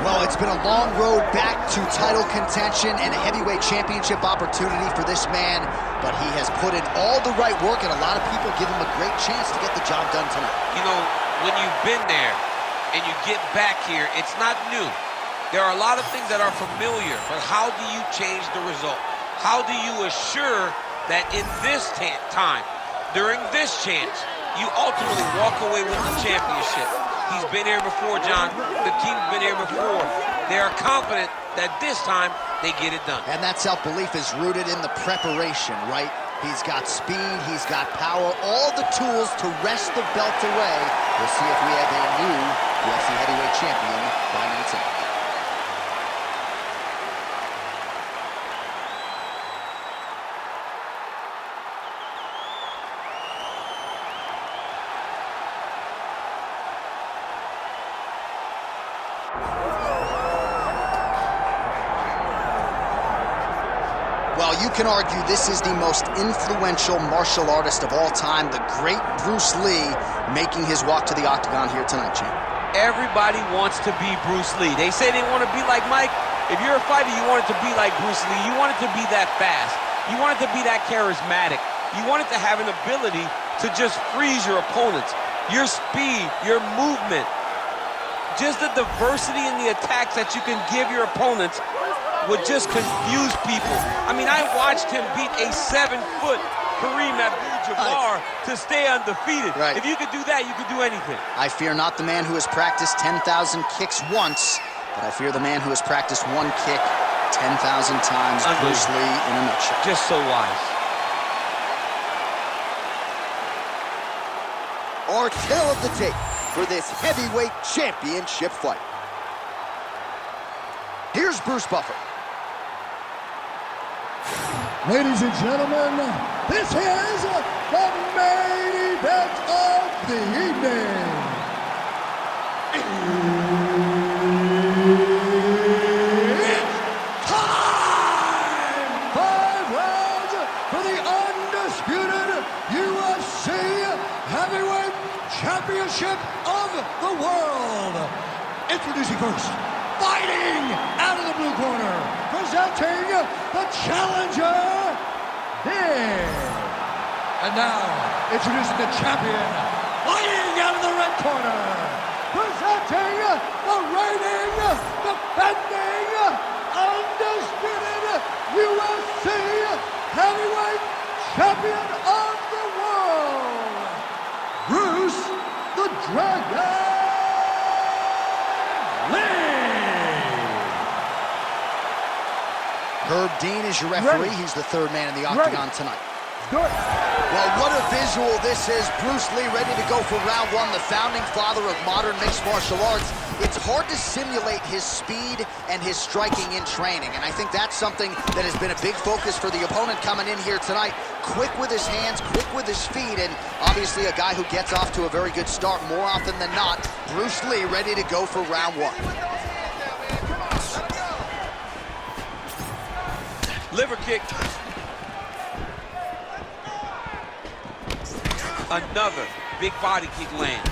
Well, it's been a long road back to title contention and a heavyweight championship opportunity for this man, but he has put in all the right work, and a lot of people give him a great chance to get the job done tonight. You know, when you've been there and you get back here, it's not new. There are a lot of things that are familiar, but how do you change the result? How do you assure that in this time, during this chance, you ultimately walk away with the championship? He's been here before, John. The team's been here before. They are confident that this time they get it done. And that self-belief is rooted in the preparation, right? He's got speed, he's got power, all the tools to wrest the belt away. We'll see if we have a new UFC heavyweight champion by minutes in. Well, you can argue this is the most influential martial artist of all time, the great Bruce Lee, making his walk to the Octagon here tonight, champ. Everybody wants to be Bruce Lee. They say they want to be like Mike. If you're a fighter, you want it to be like Bruce Lee. You want it to be that fast. You want it to be that charismatic. You want it to have an ability to just freeze your opponents. Your speed, your movement, just the diversity in the attacks that you can give your opponents would just confuse people. I mean, I watched him beat a 7-foot Kareem Abdul-Jabbar to stay undefeated. Right. If you could do that, you could do anything. I fear not the man who has practiced 10,000 kicks once, but I fear the man who has practiced one kick 10,000 times. Bruce Lee in a nutshell. Just so wise. Our tale of the tape for this heavyweight championship fight. Here's Bruce Buffer. Ladies and gentlemen, this is the main event of the evening. It's time! 5 rounds for the undisputed UFC Heavyweight Championship of the world. Introducing first, fighting out of the blue corner, presenting the challenger here. And now, introducing the champion, fighting out of the red corner, presenting the reigning, defending, undisputed UFC heavyweight champion of the world, Bruce the Dragon Lee. Herb Dean is your referee. Ready. He's the third man in the Octagon tonight. Good. Well, what a visual this is. Bruce Lee ready to go for round one, the founding father of modern mixed martial arts. It's hard to simulate his speed and his striking in training, and I think that's something that has been a big focus for the opponent coming in here tonight. Quick with his hands, quick with his feet, and obviously a guy who gets off to a very good start more often than not. Bruce Lee ready to go for round one. Liver kick. Another big body kick lands.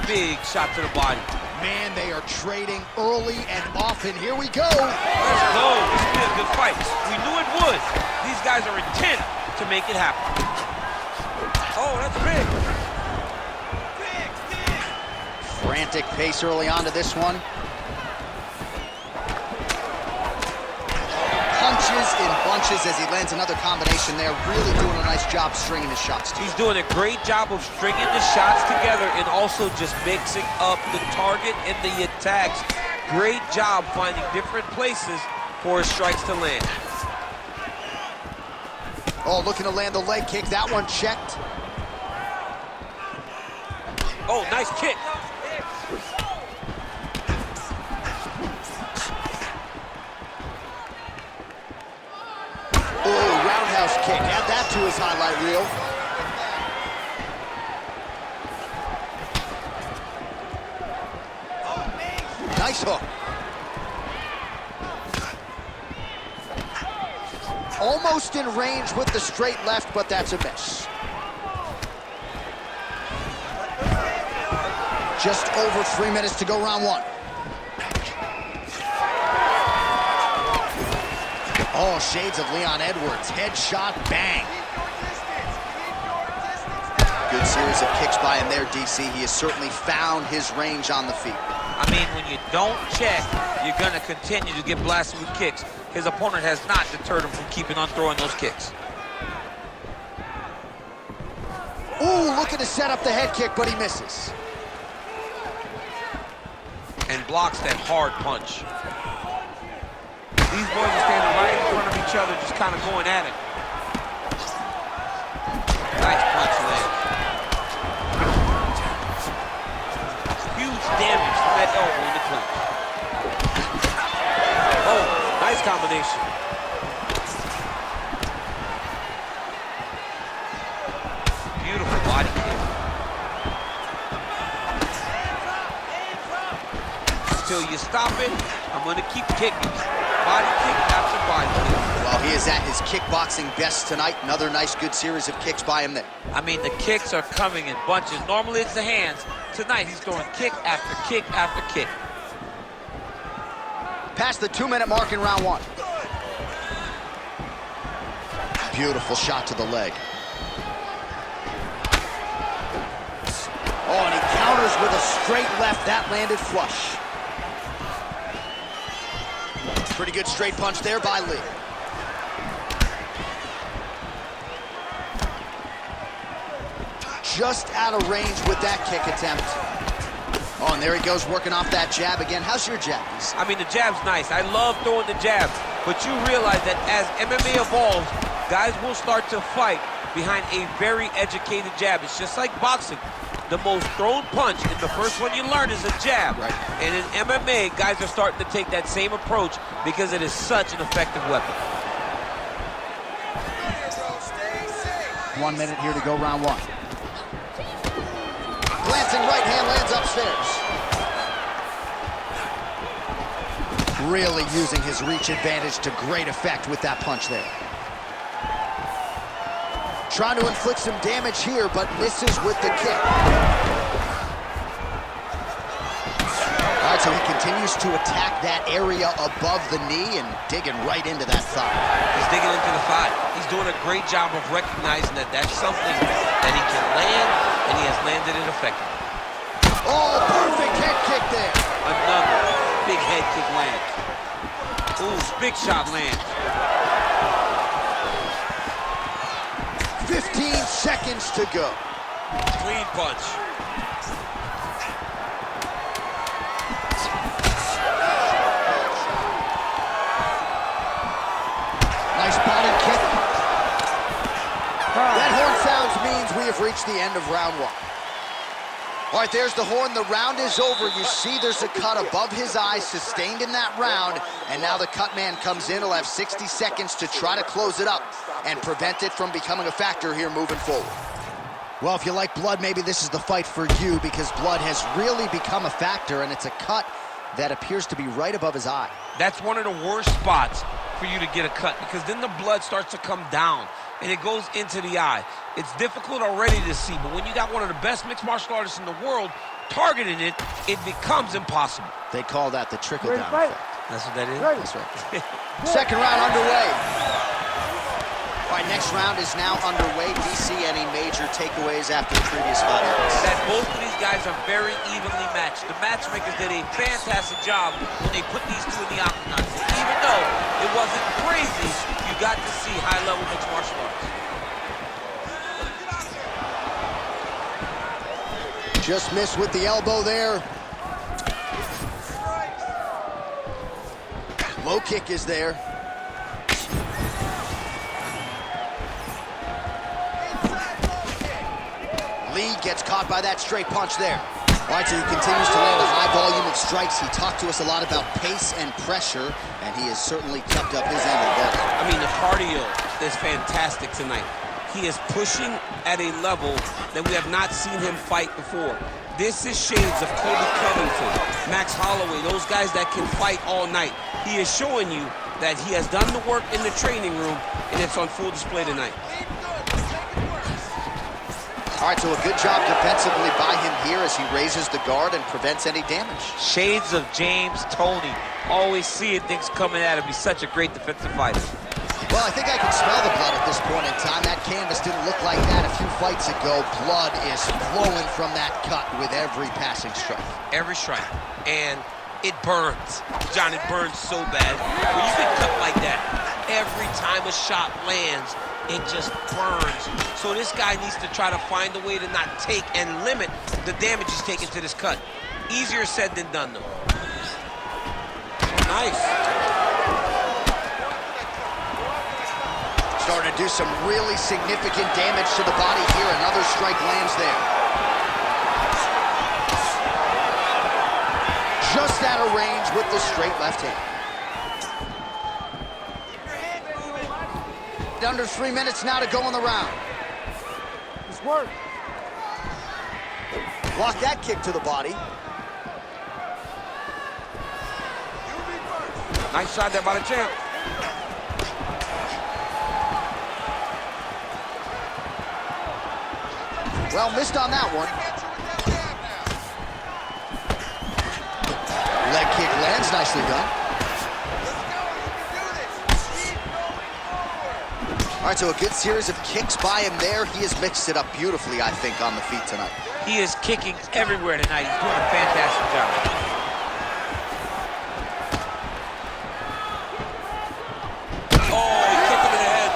Big shot to the body. Man, they are trading early and often. Here we go. Let's go. This will be a good fight. We knew it would. These guys are intent to make it happen. Oh, that's big. Frantic pace early on to this one. Punches in bunches as he lands another combination there. Really doing a nice job stringing his shots. He's doing a great job of stringing the shots together and also just mixing up the target and the attacks. Great job finding different places for his strikes to land. Oh, looking to land the leg kick. That one checked. Oh, nice kick. Kick. Add that to his highlight reel. Nice hook. Almost in range with the straight left, but that's a miss. Just over 3 minutes to go round one. Oh, shades of Leon Edwards. Headshot, bang. Good series of kicks by him there, DC. He has certainly found his range on the feet. I mean, when you don't check, you're going to continue to get blasted with kicks. His opponent has not deterred him from keeping on throwing those kicks. Ooh, looking to set up the head kick, but he misses. And blocks that hard punch. These boys are standing right in front of each other, just kind of going at it. Nice punch leg. Huge damage from that elbow in the clinch. Oh, nice combination. Beautiful body kick. Until you stop it, I'm going to keep kicking. Body kick after body kick. Well, he is at his kickboxing best tonight. Another nice, good series of kicks by him there. I mean, the kicks are coming in bunches. Normally it's the hands. Tonight he's throwing kick after kick after kick. Past the 2-minute mark in round 1. Beautiful shot to the leg. Oh, and he counters with a straight left. That landed flush. Pretty good straight punch there by Lee. Just out of range with that kick attempt. Oh, and there he goes working off that jab again. How's your jab? I mean, the jab's nice. I love throwing the jab. But you realize that as MMA evolves, guys will start to fight behind a very educated jab. It's just like boxing. The most thrown punch, and the first one you learn is a jab. Right. And in MMA, guys are starting to take that same approach because it is such an effective weapon. 1 minute here to go, round 1. Glancing right hand lands upstairs. Really using his reach advantage to great effect with that punch there. Trying to inflict some damage here, but misses with the kick. All right, so he continues to attack that area above the knee and digging right into that thigh. He's digging into the thigh. He's doing a great job of recognizing that that's something that he can land, and he has landed it effectively. Oh, perfect head kick there. Another big head kick lands. Ooh, big shot lands. 15 seconds to go. Clean punch. Nice body kick. That horn sounds means we have reached the end of round 1. All right, there's the horn. The round is over. You see there's a cut above his eye sustained in that round. And now the cut man comes in. He'll have 60 seconds to try to close it up and prevent it from becoming a factor here moving forward. Well, if you like blood, maybe this is the fight for you because blood has really become a factor, and it's a cut that appears to be right above his eye. That's one of the worst spots for you to get a cut because then the blood starts to come down and it goes into the eye. It's difficult already to see, but when you got one of the best mixed martial artists in the world targeting it, it becomes impossible. They call that the trickle-down effect. That's what that is? That's right. Second round underway. All right, next round is now underway. Do you see any major takeaways after the previous fight? That both of these guys are very evenly matched. The matchmakers did a fantastic job when they put these two in the octagon. Even though it wasn't crazy, you got to see high-level mixed martial arts. Just missed with the elbow there. Low kick is there. Lee gets caught by that straight punch there. All right, so he continues to land a high volume of strikes. He talked to us a lot about pace and pressure, and he has certainly kept up his end of that. I mean, the cardio is fantastic tonight. He is pushing at a level that we have not seen him fight before. This is shades of Kobe Covington, Max Holloway, those guys that can fight all night. He is showing you that he has done the work in the training room, and it's on full display tonight. All right, so a good job defensively by him here as he raises the guard and prevents any damage. Shades of James Toney. Always seeing things coming at him. He's such a great defensive fighter. Well, I think I can smell the blood at this point in time. That canvas didn't look like that a few fights ago. Blood is flowing from that cut with every passing strike. Every strike. And it burns. John, it burns so bad. When you get cut like that, every time a shot lands, it just burns. So this guy needs to try to find a way to not take and limit the damage he's taking to this cut. Easier said than done, though. Nice. Starting to do some really significant damage to the body here. Another strike lands there. Just out of range with the straight left hand. Under 3 minutes now to go in the round. It's work. Block that kick to the body. Nice shot there by the champ. Well, missed on that one. Leg kick lands, nicely done. All right, so a good series of kicks by him there. He has mixed it up beautifully, I think, on the feet tonight. He is kicking everywhere tonight. He's doing a fantastic job. Oh, he kicked him in the head.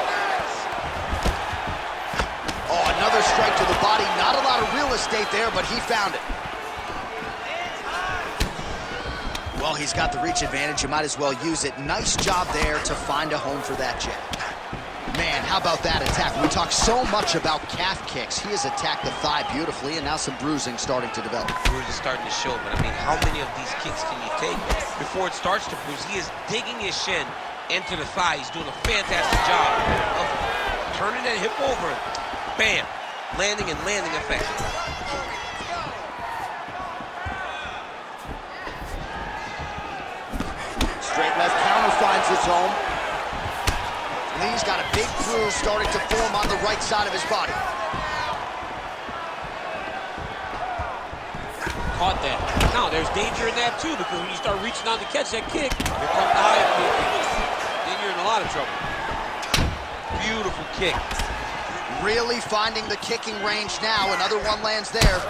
Oh, another strike to the body. Not a lot of real estate there, but he found it. Well, he's got the reach advantage. You might as well use it. Nice job there to find a home for that jab. Man, how about that attack? We talk so much about calf kicks. He has attacked the thigh beautifully, and now some bruising starting to develop. Bruise is starting to show, but I mean, how many of these kicks can you take before it starts to bruise? He is digging his shin into the thigh. He's doing a fantastic job of turning that hip over. Bam! Landing and landing effectively. Straight left counter finds its home. Lee's got a big bruise starting to form on the right side of his body. Caught that. Now, there's danger in that, too, because when you start reaching out to catch that kick, here comes the high kick. Then you're in a lot of trouble. Beautiful kick. Really finding the kicking range now. Another one lands there.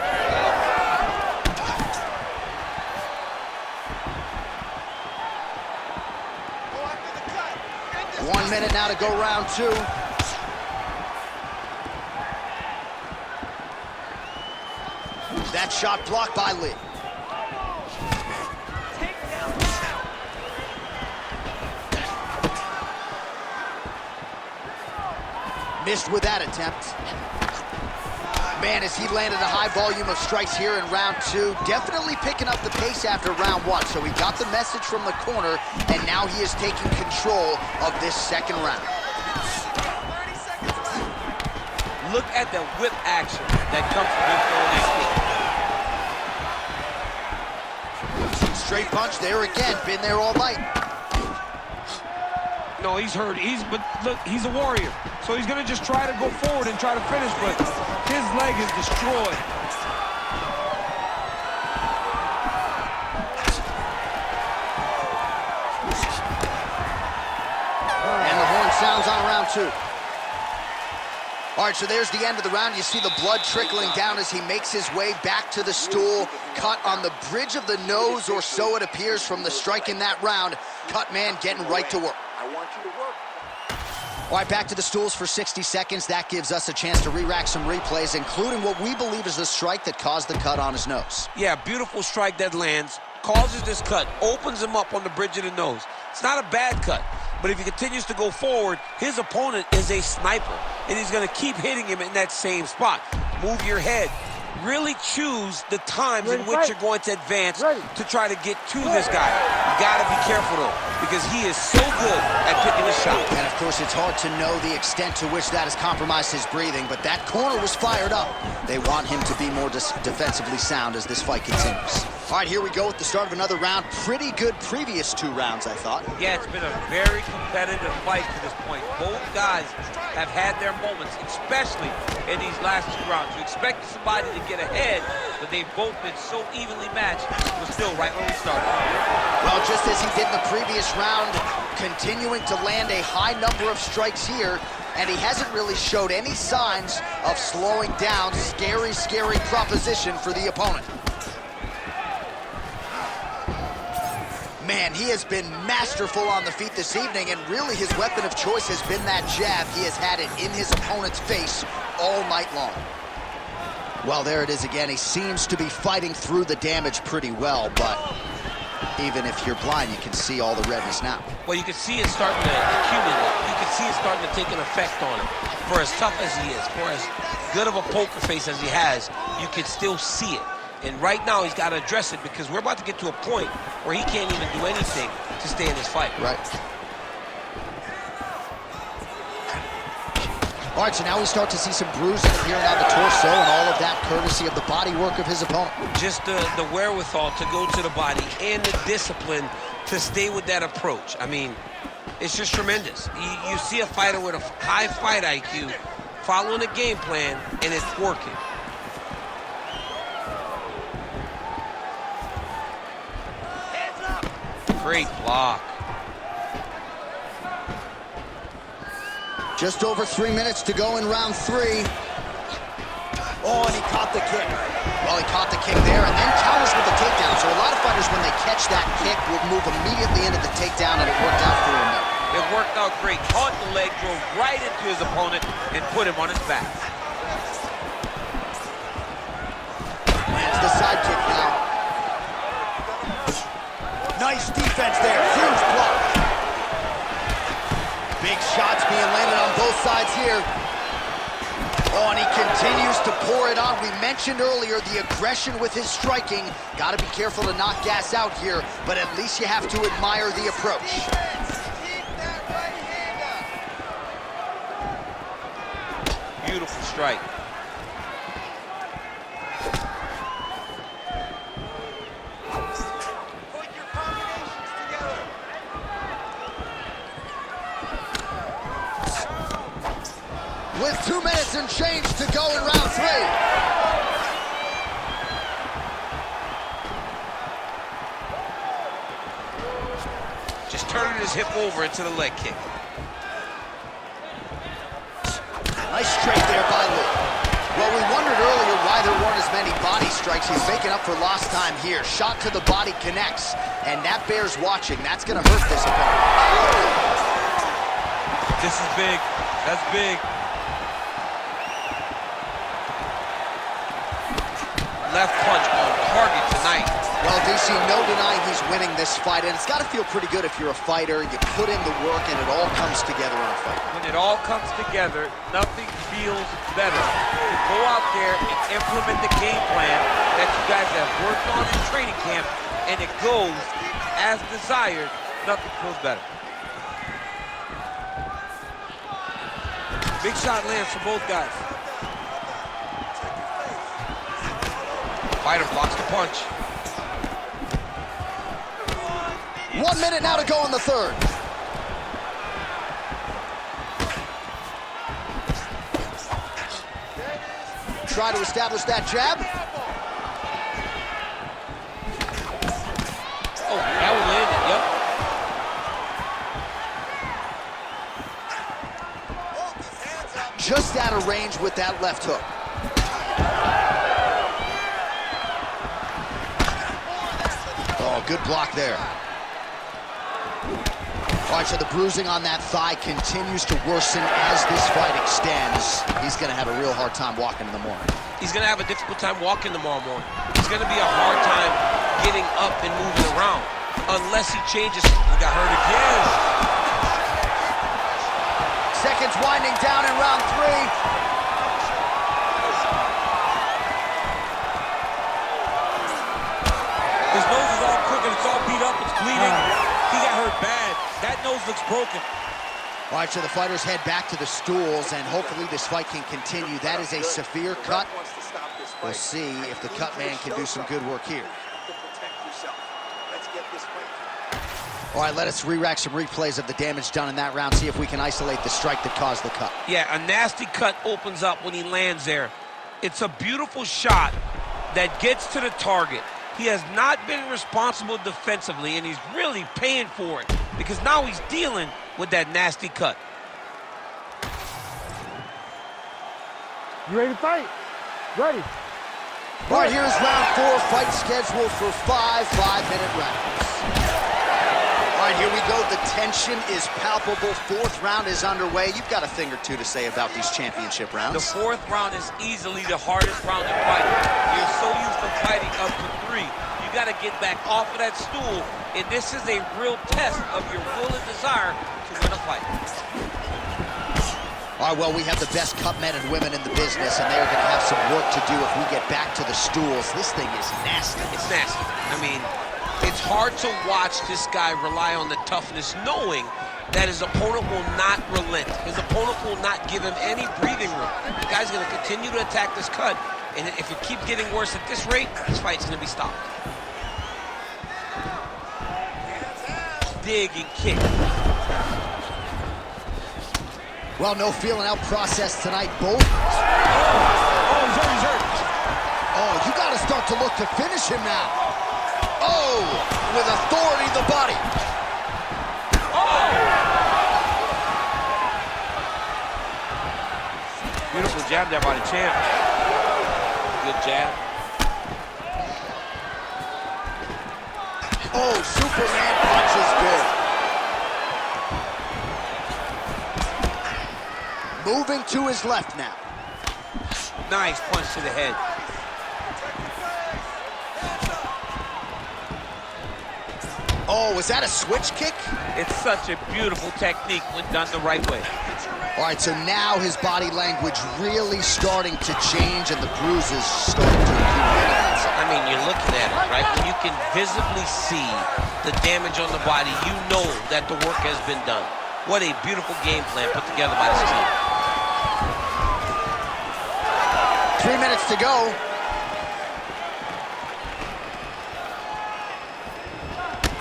1 minute now to go round two. That shot blocked by Lee. Missed with that attempt. Man, as he landed a high volume of strikes here in round two, definitely picking up the pace after round one. So he got the message from the corner, and now he is taking control of this second round. Look at the whip action that comes from him throwing that kick. Straight punch there again, been there all night. No, he's hurt. But look, he's a warrior. So he's gonna just try to go forward and try to finish, but his leg is destroyed. And the horn sounds on round two. All right, so there's the end of the round. You see the blood trickling down as he makes his way back to the stool. Cut on the bridge of the nose, or so it appears from the strike in that round. Cut man getting right to work. I want you to work. All right, back to the stools for 60 seconds. That gives us a chance to re-rack some replays, including what we believe is the strike that caused the cut on his nose. Yeah, beautiful strike that lands, causes this cut, opens him up on the bridge of the nose. It's not a bad cut, but if he continues to go forward, his opponent is a sniper, and he's going to keep hitting him in that same spot. Move your head. Really choose the times in which you're going to advance to try to get to this guy. You got to be careful, though, because he is so good at picking his shot. And, of course, it's hard to know the extent to which that has compromised his breathing, but that corner was fired up. They want him to be more defensively sound as this fight continues. All right, here we go with the start of another round. Pretty good previous two rounds, I thought. Yeah, it's been a very competitive fight to this point. Both guys have had their moments, especially in these last two rounds. You expect somebody to get ahead, but they've both been so evenly matched, we're still right where we started. Well, just as he did in the previous round, continuing to land a high number of strikes here, and he hasn't really showed any signs of slowing down. Scary, scary proposition for the opponent. Man, he has been masterful on the feet this evening, and really his weapon of choice has been that jab. He has had it in his opponent's face all night long. Well, there it is again. He seems to be fighting through the damage pretty well, but even if you're blind, you can see all the redness now. Well, you can see it starting to accumulate. You can see it starting to take an effect on him. For as tough as he is, for as good of a poker face as he has, you can still see it. And right now, he's got to address it because we're about to get to a point where he can't even do anything to stay in this fight. Right. All right, so now we start to see some bruising appearing on the torso, and all of that courtesy of the body work of his opponent. Just the wherewithal to go to the body and the discipline to stay with that approach. I mean, it's just tremendous. You see a fighter with a high fight IQ following a game plan, and it's working. Great block. Just over 3 minutes to go in round 3. Oh, and he caught the kick. Well, he caught the kick there and then counters with the takedown. So a lot of fighters, when they catch that kick, will move immediately into the takedown, and it worked out for him there. It worked out great. Caught the leg, drove right into his opponent, and put him on his back. Lands the side kick now. Nice defense there, huge block. Big shots being landed on both sides here. Oh, and he continues to pour it on. We mentioned earlier the aggression with his striking. Got to be careful to not gas out here, but at least you have to admire the approach. Beautiful strike. With 2 minutes and change to go in round 3. Just turning his hip over into the leg kick. Nice straight there by Lee. Well, we wondered earlier why there weren't as many body strikes. He's making up for lost time here. Shot to the body connects, and that bears watching. That's going to hurt this opponent. This is big. That's big. Left punch on target tonight. Well, DC, no denying he's winning this fight, and it's got to feel pretty good if you're a fighter. You put in the work, and it all comes together in a fight. When it all comes together, nothing feels better. To go out there and implement the game plan that you guys have worked on in training camp, and it goes as desired, nothing feels better. Big shot lands for both guys. Fighter blocks the punch. 1 minute now to go in the third. Try to establish that jab. Oh, that one landed, yep. Just out of range with that left hook. Oh, good block there. All right, so the bruising on that thigh continues to worsen as this fight extends. He's going to have a real hard time walking in the morning. He's going to have a difficult time walking tomorrow morning. It's going to be a hard time getting up and moving around unless he changes. He got hurt again. Seconds winding down in round 3. His nose is all crooked. It's all beat up. It's bleeding. He got hurt bad. That nose looks broken. All right, so the fighters head back to the stools, and hopefully this fight can continue. That is a severe cut. We'll see if the cut man can do some good work here. All right, let us re-rack some replays of the damage done in that round, see if we can isolate the strike that caused the cut. Yeah, a nasty cut opens up when he lands there. It's a beautiful shot, that gets to the target. He has not been responsible defensively, and he's really paying for it because now he's dealing with that nasty cut. You ready to fight? Ready. All right, here's round 4, fight scheduled for 5 5-minute rounds. All right, here we go. The tension is palpable. 4th round is underway. You've got a thing or two to say about these championship rounds. The 4th round is easily the hardest round to fight. You're so used to fighting up to 3. You got to get back off of that stool, and this is a real test of your will and desire to win a fight. All right, well, we have the best cut men and women in the business, and they're going to have some work to do if we get back to the stools. This thing is nasty. It's nasty. I mean, it's hard to watch this guy rely on the toughness, knowing that his opponent will not relent. His opponent will not give him any breathing room. The guy's going to continue to attack this cut, and if it keeps getting worse at this rate, this fight's going to be stopped. Dig and kick. Well, no feeling out process tonight, both. Oh, he's hurt. Oh, you got to start to look to finish him now. Oh, with authority, the body. Oh! Beautiful jab there by the champ. Good jab. Oh, Superman punch is good. Moving to his left now. Nice punch to the head. Oh, was that a switch kick? It's such a beautiful technique when done the right way. All right, so now his body language really starting to change and the bruises starting to accumulate. I mean, you're looking at it, right? When you can visibly see the damage on the body, you know that the work has been done. What a beautiful game plan put together by this team. 3 minutes to go.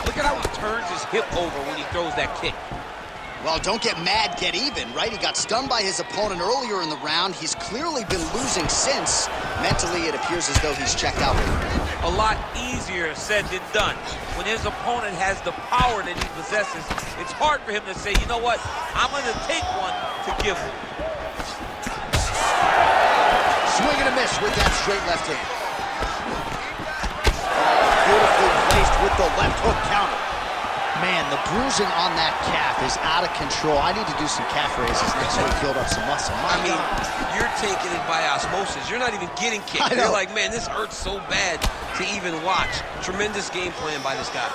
Look at how he turns his hip over when he throws that kick. Well, don't get mad, get even, right? He got stunned by his opponent earlier in the round. He's clearly been losing since. Mentally, it appears as though he's checked out. A lot easier said than done. When his opponent has the power that he possesses, it's hard for him to say, you know what, I'm going to take one to give him. Swing and a miss with that straight left hand. Beautifully placed with the left hook counter. Man, the bruising on that calf is out of control. I need to do some calf raises next week, build up some muscle. I mean, you're taking it by osmosis. You're not even getting kicked. You're like, man, this hurts so bad to even watch. Tremendous game plan by this guy.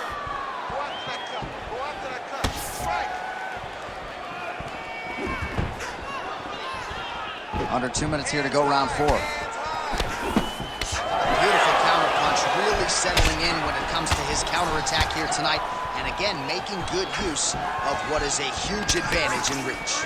Under 2 minutes here to go, round 4. Beautiful counter punch, really settling in when it comes to his counterattack here tonight. And again, making good use of what is a huge advantage in reach.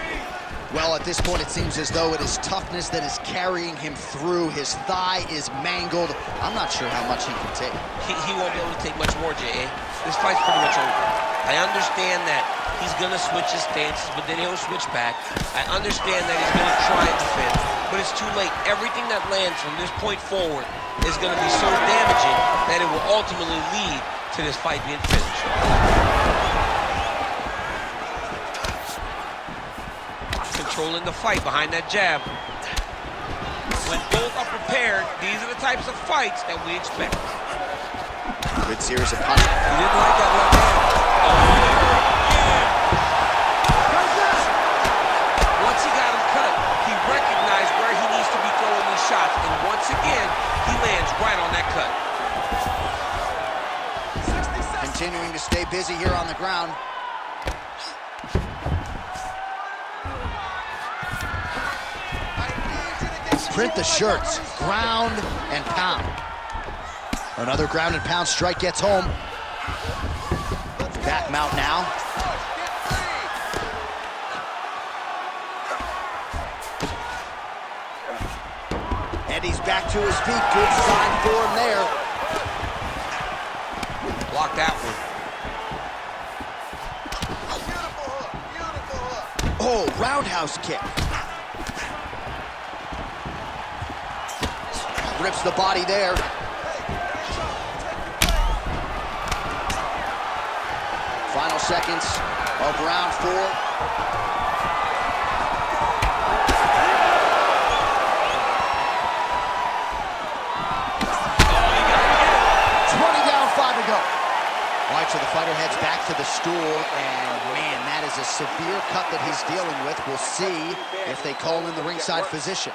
Well, at this point, it seems as though it is toughness that is carrying him through. His thigh is mangled. I'm not sure how much he can take. He won't be able to take much more, J.A. This fight's pretty much over. I understand that he's going to switch his stances, but then he'll switch back. I understand that he's going to try and defend, but it's too late. Everything that lands from this point forward is going to be so damaging that it will ultimately lead to this fight being finished. Controlling the fight behind that jab. When both are prepared, these are the types of fights that we expect. Good series of punches. He didn't like that left hand. Once he got him cut, he recognized where he needs to be throwing these shots, and once again, he lands right on that cut. Continuing to stay busy here on the ground. Print the shirts, ground and pound. Another ground and pound strike gets home. Back mount now. And he's back to his feet. Good sign for him there. Block that one. Oh, roundhouse kick. Rips the body there. Final seconds of round 4. 20 down, 5 to go. All right, so the fighter heads back to the stool, and man, that is a severe cut that he's dealing with. We'll see if they call in the ringside physician.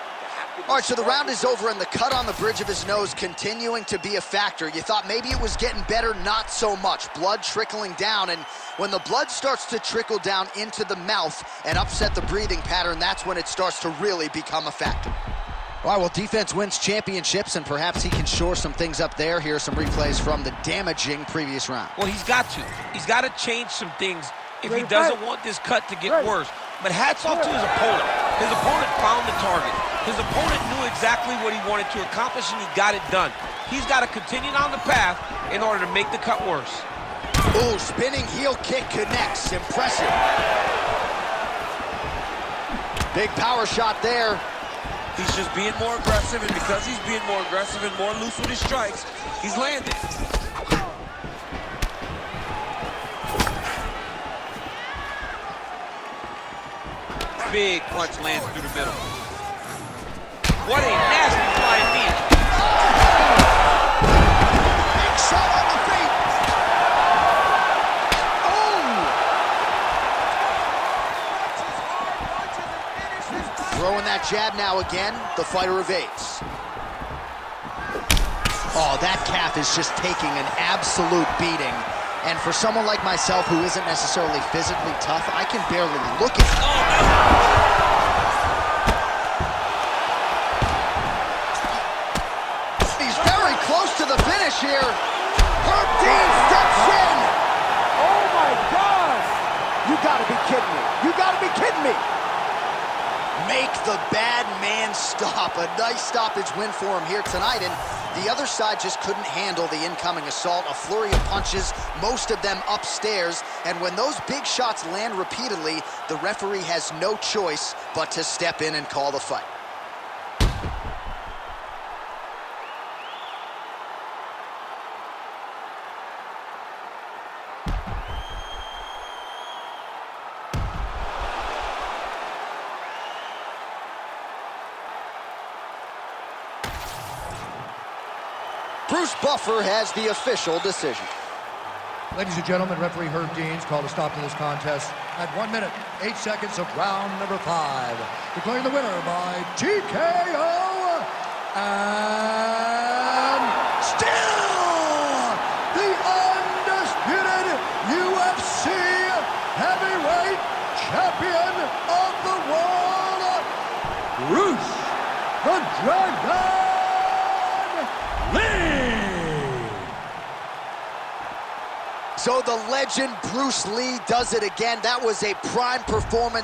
All right, so the round is over, and the cut on the bridge of his nose continuing to be a factor. You thought maybe it was getting better, not so much. Blood trickling down, and when the blood starts to trickle down into the mouth and upset the breathing pattern, that's when it starts to really become a factor. All right, well, defense wins championships, and perhaps he can shore some things up there. Here are some replays from the damaging previous round. Well, he's got to. He's got to change some things if he doesn't want this cut to get worse. But hats off to his opponent. His opponent found the target. His opponent knew exactly what he wanted to accomplish, and he got it done. He's got to continue down the path in order to make the cut worse. Ooh, spinning heel kick connects. Impressive. Big power shot there. He's just being more aggressive, and because he's being more aggressive and more loose with his strikes, he's landing. Big punch lands through the middle. What a nasty flying knee. Big shot on the feet. Oh! Throwing that jab now again. The fighter evades. Oh, that calf is just taking an absolute beating. And for someone like myself who isn't necessarily physically tough, I can barely look at it. He's very close to the finish here. Herb Dean steps in. Oh my God! You gotta be kidding me. You gotta be kidding me. Make the bad man stop. A nice stoppage win for him here tonight, and the other side just couldn't handle the incoming assault. A flurry of punches, most of them upstairs, and when those big shots land repeatedly, the referee has no choice but to step in and call the fight. Bruce Buffer has the official decision. Ladies and gentlemen, referee Herb Dean's called a stop to this contest at 1 minute, 8 seconds of round number 5. Declaring the winner by TKO, and still the undisputed UFC heavyweight champion of the world, Bruce the Dragon Lee! So the legend Bruce Lee does it again. That was a prime performance.